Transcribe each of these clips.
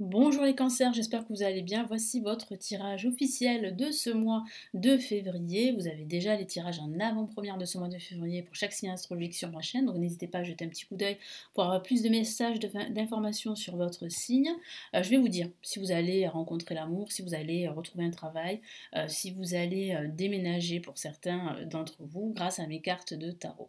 Bonjour les cancers, j'espère que vous allez bien. Voici votre tirage officiel de ce mois de février. Vous avez déjà les tirages en avant-première de ce mois de février pour chaque signe astrologique sur ma chaîne. Donc n'hésitez pas à jeter un petit coup d'œil pour avoir plus de messages, d'informations sur votre signe. Je vais vous dire si vous allez rencontrer l'amour, si vous allez retrouver un travail, si vous allez déménager pour certains d'entre vous grâce à mes cartes de tarot.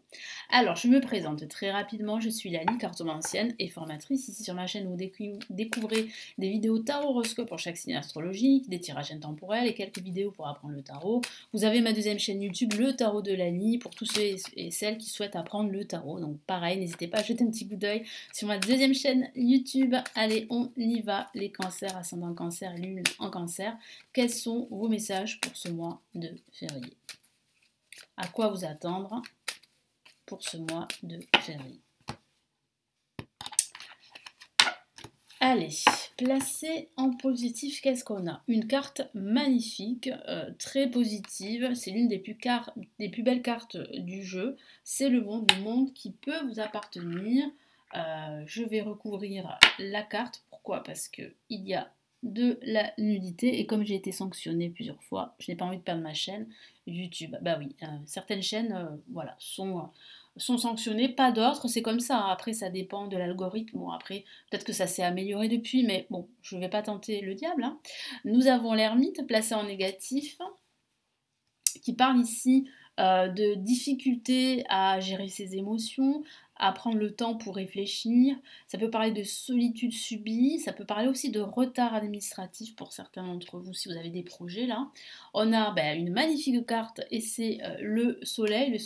Alors, je me présente très rapidement. Je suis Lali, cartomancienne et formatrice. Ici sur ma chaîne, vous découvrez des vidéos tarot horoscope pour chaque signe astrologique, des tirages intemporels et quelques vidéos pour apprendre le tarot. Vous avez ma deuxième chaîne YouTube, le tarot de Lali, pour tous ceux et celles qui souhaitent apprendre le tarot. Donc pareil, n'hésitez pas à jeter un petit coup d'œil sur ma deuxième chaîne YouTube. Allez, on y va, les cancers, ascendant cancer, lune en cancer. Quels sont vos messages pour ce mois de février? À quoi vous attendre pour ce mois de février? Allez, placé en positif, qu'est-ce qu'on a? Une carte magnifique, très positive. C'est l'une des plus belles cartes du jeu. C'est le monde qui peut vous appartenir. Je vais recouvrir la carte. Pourquoi? Parce qu'il y a de la nudité et comme j'ai été sanctionnée plusieurs fois, je n'ai pas envie de perdre ma chaîne YouTube. Bah oui, certaines chaînes voilà, sont sanctionnées, pas d'autres, c'est comme ça. Après, ça dépend de l'algorithme. Bon, après, peut-être que ça s'est amélioré depuis, mais bon, je ne vais pas tenter le diable, hein. Nous avons l'ermite placé en négatif, qui parle ici de difficulté à gérer ses émotions, à prendre le temps pour réfléchir. Ça peut parler de solitude subie, ça peut parler aussi de retard administratif pour certains d'entre vous si vous avez des projets là. On a une magnifique carte et c'est le soleil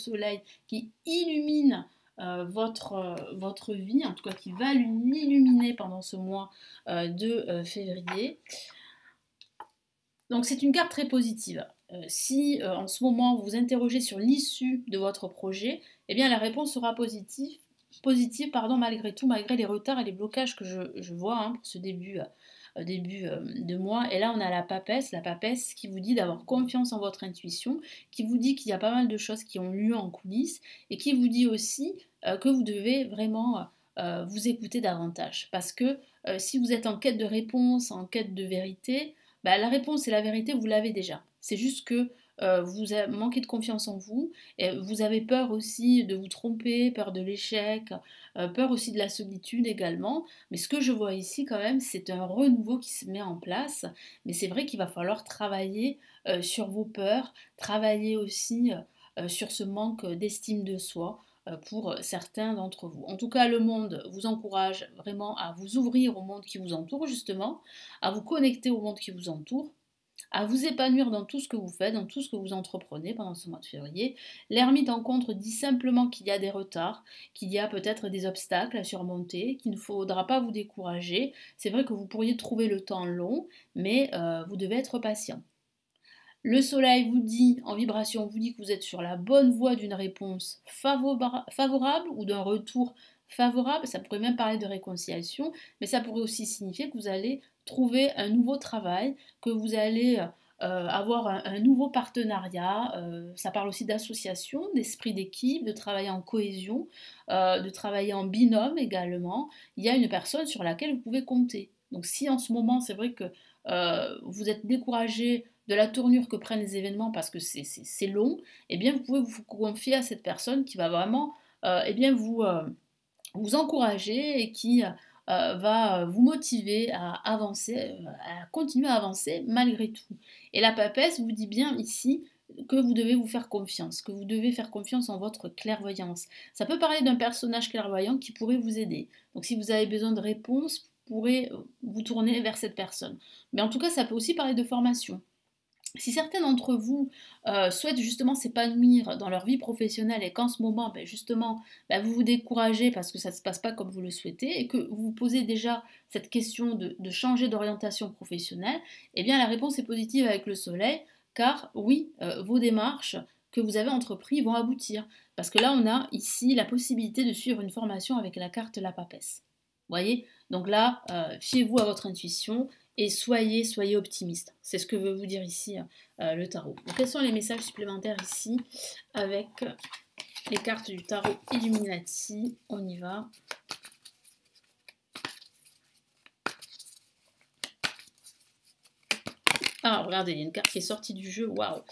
qui illumine votre vie, en tout cas qui va l'illuminer pendant ce mois de février. Donc c'est une carte très positive. Si en ce moment vous vous interrogez sur l'issue de votre projet, eh bien la réponse sera positive malgré tout, malgré les retards et les blocages que je vois pour ce début de mois. Et là on a la papesse qui vous dit d'avoir confiance en votre intuition, qui vous dit qu'il y a pas mal de choses qui ont lieu en coulisses et qui vous dit aussi que vous devez vraiment vous écouter davantage. Parce que si vous êtes en quête de réponse, en quête de vérité, la réponse et la vérité, vous l'avez déjà. C'est juste que vous manquez de confiance en vous, et vous avez peur aussi de vous tromper, peur de l'échec, peur aussi de la solitude également. Mais ce que je vois ici quand même, c'est un renouveau qui se met en place. Mais c'est vrai qu'il va falloir travailler sur vos peurs, travailler aussi sur ce manque d'estime de soi pour certains d'entre vous. En tout cas, le monde vous encourage vraiment à vous ouvrir au monde qui vous entoure, justement, à vous connecter au monde qui vous entoure, à vous épanouir dans tout ce que vous faites, dans tout ce que vous entreprenez pendant ce mois de février. L'ermite en contre dit simplement qu'il y a des retards, qu'il y a peut-être des obstacles à surmonter, qu'il ne faudra pas vous décourager. C'est vrai que vous pourriez trouver le temps long, mais vous devez être patient. Le soleil vous dit, en vibration, vous dit que vous êtes sur la bonne voie d'une réponse favorable ou d'un retour favorable. Ça pourrait même parler de réconciliation, mais ça pourrait aussi signifier que vous allez trouver un nouveau travail, que vous allez avoir un nouveau partenariat. Ça parle aussi d'association, d'esprit d'équipe, de travailler en cohésion, de travailler en binôme également. Il y a une personne sur laquelle vous pouvez compter. Donc si en ce moment, c'est vrai que vous êtes découragé de la tournure que prennent les événements parce que c'est long, eh bien vous pouvez vous confier à cette personne qui va vraiment vous encourager et qui va vous motiver à avancer, à continuer à avancer malgré tout. Et la papesse vous dit bien ici que vous devez vous faire confiance, que vous devez faire confiance en votre clairvoyance. Ça peut parler d'un personnage clairvoyant qui pourrait vous aider. Donc si vous avez besoin de réponses, vous pourrez vous tourner vers cette personne. Mais en tout cas, ça peut aussi parler de formation. Si certains d'entre vous souhaitent justement s'épanouir dans leur vie professionnelle et qu'en ce moment, vous vous découragez parce que ça ne se passe pas comme vous le souhaitez et que vous vous posez déjà cette question de changer d'orientation professionnelle, eh bien la réponse est positive avec le soleil, car oui, vos démarches que vous avez entreprises vont aboutir. Parce que là, on a ici la possibilité de suivre une formation avec la carte La Papesse. Vous voyez? Donc là, fiez-vous à votre intuition et soyez optimiste. C'est ce que veut vous dire ici le tarot. Donc, quels sont les messages supplémentaires ici avec les cartes du tarot Illuminati? On y va. Ah, regardez, il y a une carte qui est sortie du jeu, waouh.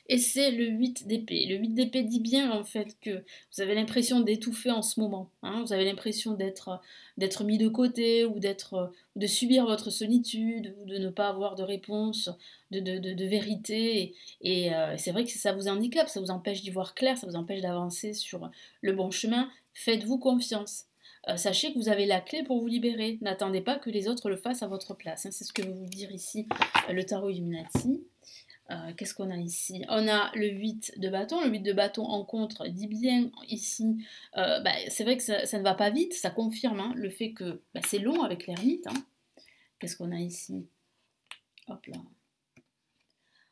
Et c'est le 8 d'épée. Le 8 d'épée dit bien en fait que vous avez l'impression d'étouffer en ce moment. Hein. Vous avez l'impression d'être mis de côté ou de subir votre solitude ou de ne pas avoir de réponse, de vérité. Et c'est vrai que ça vous handicape, ça vous empêche d'y voir clair, ça vous empêche d'avancer sur le bon chemin. Faites-vous confiance. Sachez que vous avez la clé pour vous libérer. N'attendez pas que les autres le fassent à votre place. Hein. C'est ce que veut vous dire ici le tarot Illuminati. Qu'est-ce qu'on a ici? On a le 8 de bâton. Le 8 de bâton en contre dit bien ici, c'est vrai que ça ne va pas vite, ça confirme hein, le fait que c'est long avec l'ermite. Hein. Qu'est-ce qu'on a ici? Hop là.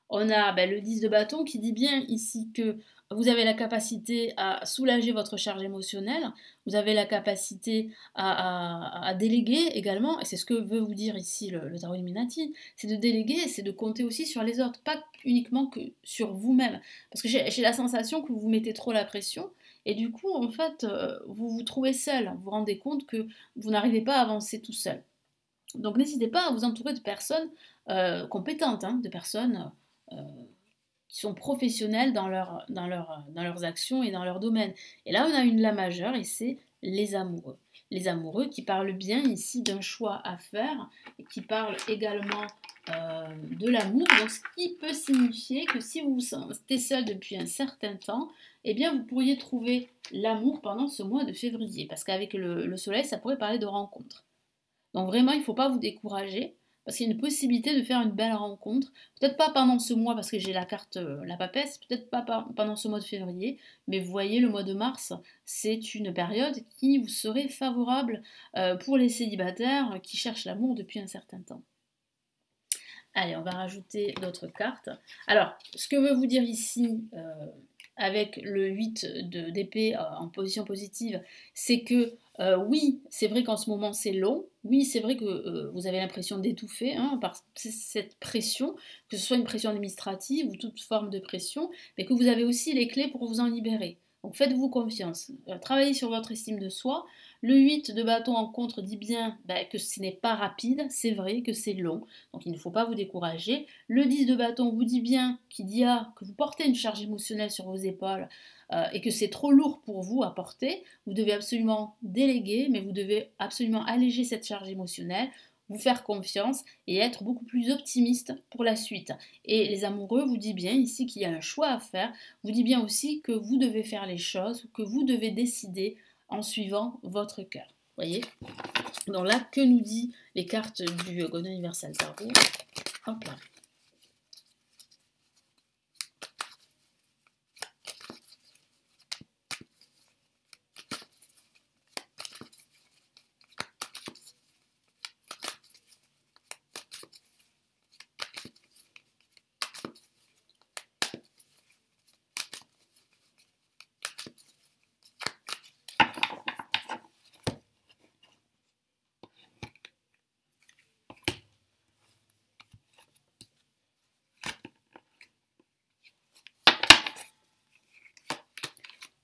On a le 10 de bâton qui dit bien ici que vous avez la capacité à soulager votre charge émotionnelle, vous avez la capacité à déléguer également, et c'est ce que veut vous dire ici le tarot Illuminati, c'est de déléguer, c'est de compter aussi sur les autres, pas uniquement que sur vous-même. Parce que j'ai la sensation que vous vous mettez trop la pression, et du coup, en fait, vous vous trouvez seul, vous vous rendez compte que vous n'arrivez pas à avancer tout seul. Donc n'hésitez pas à vous entourer de personnes compétentes, hein, de personnes euh, qui sont professionnels dans leurs actions et dans leur domaine. Et là, on a une lame majeure et c'est les amoureux. Les amoureux qui parlent bien ici d'un choix à faire et qui parlent également de l'amour. Donc, ce qui peut signifier que si vous êtes seul depuis un certain temps, eh bien, vous pourriez trouver l'amour pendant ce mois de février. Parce qu'avec le soleil, ça pourrait parler de rencontre. Donc vraiment, il ne faut pas vous décourager, parce qu'il y a une possibilité de faire une belle rencontre. Peut-être pas pendant ce mois, parce que j'ai la carte, la papesse, peut-être pas pendant ce mois de février, mais vous voyez, le mois de mars, c'est une période qui vous serait favorable pour les célibataires qui cherchent l'amour depuis un certain temps. Allez, on va rajouter d'autres cartes. Alors, ce que veut vous dire ici, avec le 8 d'épée en position positive, c'est que oui, c'est vrai qu'en ce moment c'est long, oui, c'est vrai que vous avez l'impression d'étouffer hein, par cette pression, que ce soit une pression administrative ou toute forme de pression, mais que vous avez aussi les clés pour vous en libérer. Donc faites-vous confiance, travaillez sur votre estime de soi. Le 8 de bâton en contre dit bien que ce n'est pas rapide, c'est vrai que c'est long, donc il ne faut pas vous décourager. Le 10 de bâton vous dit bien que vous portez une charge émotionnelle sur vos épaules et que c'est trop lourd pour vous à porter. Vous devez absolument déléguer, mais vous devez absolument alléger cette charge émotionnelle, vous faire confiance et être beaucoup plus optimiste pour la suite. Et les amoureux vous dit bien ici qu'il y a un choix à faire, vous dit bien aussi que vous devez faire les choses, que vous devez décider en suivant votre cœur. Voyez? Donc là, que nous dit les cartes du Golden Universal Tarot? Hop là.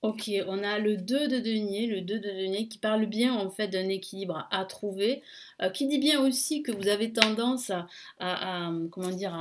Ok, on a le 2 de denier qui parle bien en fait d'un équilibre à trouver, qui dit bien aussi que vous avez tendance comment dire,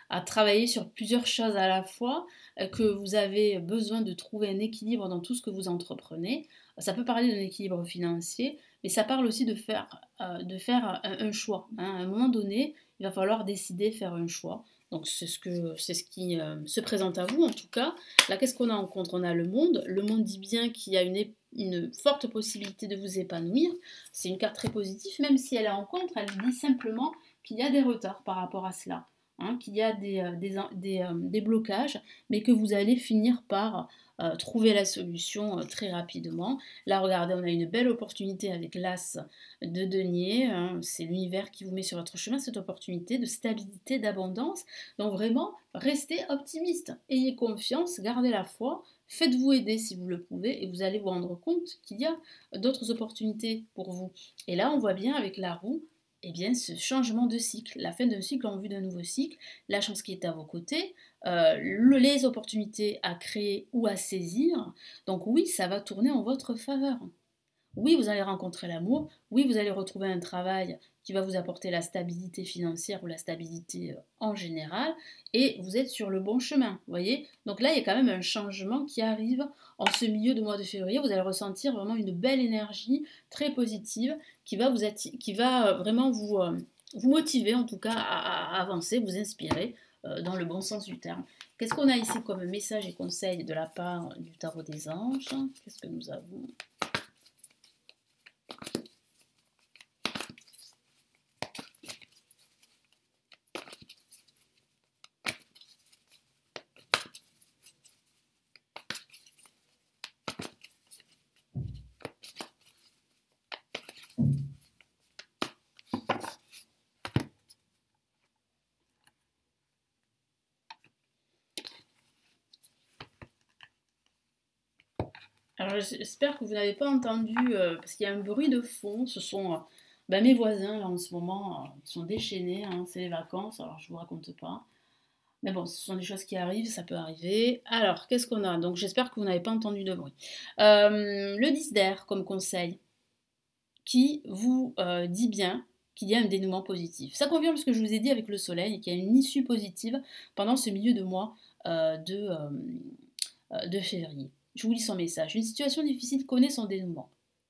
à travailler sur plusieurs choses à la fois, que vous avez besoin de trouver un équilibre dans tout ce que vous entreprenez. Ça peut parler d'un équilibre financier, mais ça parle aussi de faire un choix. Hein. À un moment donné, il va falloir décider, faire un choix. Donc c'est ce qui se présente à vous en tout cas. Là, qu'est-ce qu'on a en contre? On a le monde. Le monde dit bien qu'il y a une forte possibilité de vous épanouir. C'est une carte très positive, même si elle est en contre, elle dit simplement qu'il y a des retards par rapport à cela. Hein, qu'il y a des blocages, mais que vous allez finir par trouver la solution très rapidement. Là, regardez, on a une belle opportunité avec l'As de denier. Hein, c'est l'univers qui vous met sur votre chemin cette opportunité de stabilité, d'abondance. Donc vraiment, restez optimiste, ayez confiance, gardez la foi. Faites-vous aider si vous le pouvez et vous allez vous rendre compte qu'il y a d'autres opportunités pour vous. Et là, on voit bien avec la roue, eh bien, ce changement de cycle, la fin d'un cycle en vue d'un nouveau cycle, la chance qui est à vos côtés, les opportunités à créer ou à saisir. Donc oui, ça va tourner en votre faveur. Oui, vous allez rencontrer l'amour. Oui, vous allez retrouver un travail qui va vous apporter la stabilité financière ou la stabilité en général, et vous êtes sur le bon chemin, vous voyez. Donc là, il y a quand même un changement qui arrive en ce milieu de mois de février. Vous allez ressentir vraiment une belle énergie très positive qui va, vraiment vous motiver en tout cas à avancer, vous inspirer dans le bon sens du terme. Qu'est-ce qu'on a ici comme message et conseil de la part du tarot des anges? Qu'est-ce que nous avons? Alors j'espère que vous n'avez pas entendu, parce qu'il y a un bruit de fond, ce sont mes voisins là en ce moment, ils sont déchaînés, hein, c'est les vacances, alors je vous raconte pas. Mais bon, ce sont des choses qui arrivent, ça peut arriver. Alors, qu'est-ce qu'on a? Donc j'espère que vous n'avez pas entendu de bruit. Le 10 d'air comme conseil, qui vous dit bien qu'il y a un dénouement positif. Ça confirme ce que je vous ai dit avec le soleil, qu'il y a une issue positive pendant ce milieu de mois de février. Je vous lis son message. Une situation difficile connaît son dénouement.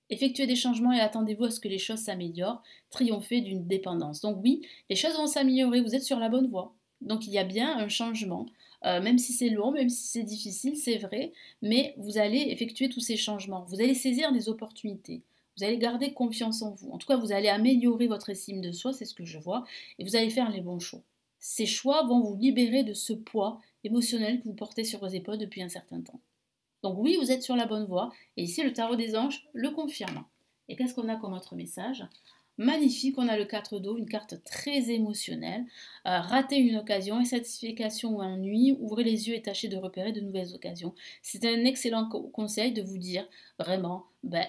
Effectuez des changements et attendez-vous à ce que les choses s'améliorent. Triomphez d'une dépendance. Donc oui, les choses vont s'améliorer, vous êtes sur la bonne voie. Donc il y a bien un changement, même si c'est long, même si c'est difficile, c'est vrai, mais vous allez effectuer tous ces changements. Vous allez saisir des opportunités. Vous allez garder confiance en vous. En tout cas, vous allez améliorer votre estime de soi, c'est ce que je vois, et vous allez faire les bons choix. Ces choix vont vous libérer de ce poids émotionnel que vous portez sur vos épaules depuis un certain temps. Donc oui, vous êtes sur la bonne voie, et ici le tarot des anges le confirme. Et qu'est-ce qu'on a comme autre message? Magnifique, on a le 4 d'eau, une carte très émotionnelle. Rater une occasion, insatisfaction ou ennui, ouvrez les yeux et tâchez de repérer de nouvelles occasions. C'est un excellent conseil de vous dire vraiment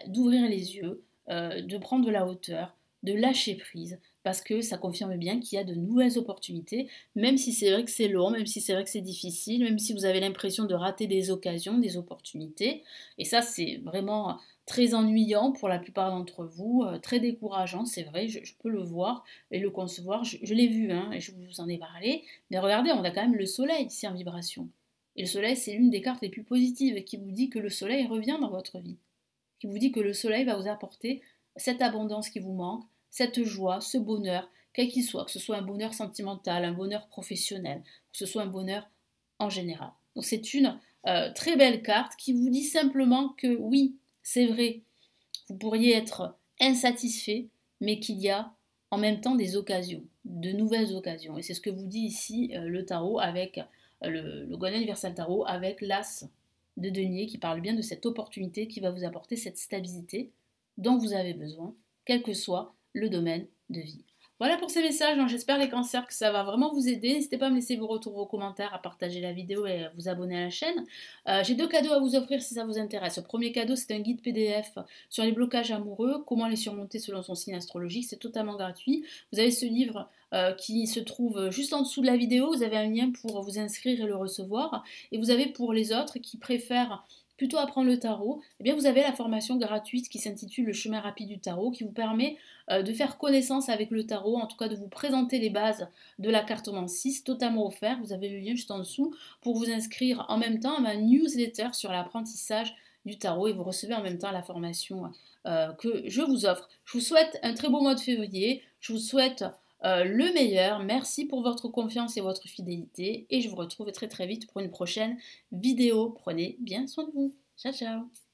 d'ouvrir les yeux, de prendre de la hauteur, de lâcher prise, parce que ça confirme bien qu'il y a de nouvelles opportunités, même si c'est vrai que c'est long, même si c'est vrai que c'est difficile, même si vous avez l'impression de rater des occasions, des opportunités. Et ça, c'est vraiment très ennuyant pour la plupart d'entre vous, très décourageant, c'est vrai, je peux le voir et le concevoir, je l'ai vu, hein, et je vous en ai parlé, mais regardez, on a quand même le soleil ici en vibration. Et le soleil, c'est l'une des cartes les plus positives qui vous dit que le soleil revient dans votre vie, qui vous dit que le soleil va vous apporter cette abondance qui vous manque, cette joie, ce bonheur, quel qu'il soit, que ce soit un bonheur sentimental, un bonheur professionnel, que ce soit un bonheur en général. Donc c'est une très belle carte qui vous dit simplement que oui, c'est vrai, vous pourriez être insatisfait, mais qu'il y a en même temps des occasions, de nouvelles occasions. Et c'est ce que vous dit ici le tarot avec le Golden Universal Tarot avec l'As de denier qui parle bien de cette opportunité qui va vous apporter cette stabilité dont vous avez besoin, quel que soit le domaine de vie. Voilà pour ces messages, hein. J'espère les cancers que ça va vraiment vous aider. N'hésitez pas à me laisser vos retours, vos commentaires, à partager la vidéo et à vous abonner à la chaîne. J'ai 2 cadeaux à vous offrir si ça vous intéresse. Le premier cadeau, c'est un guide PDF sur les blocages amoureux, comment les surmonter selon son signe astrologique. C'est totalement gratuit. Vous avez ce livre qui se trouve juste en dessous de la vidéo. Vous avez un lien pour vous inscrire et le recevoir. Et vous avez pour les autres qui préfèrent plutôt apprendre le tarot, eh bien vous avez la formation gratuite qui s'intitule Le chemin rapide du tarot, qui vous permet de faire connaissance avec le tarot, en tout cas de vous présenter les bases de la cartomancie, totalement offert. Vous avez le lien juste en dessous pour vous inscrire en même temps à ma newsletter sur l'apprentissage du tarot et vous recevez en même temps la formation que je vous offre. Je vous souhaite un très beau mois de février, je vous souhaite le meilleur. Merci pour votre confiance et votre fidélité et je vous retrouve très très vite pour une prochaine vidéo. Prenez bien soin de vous. Ciao ciao.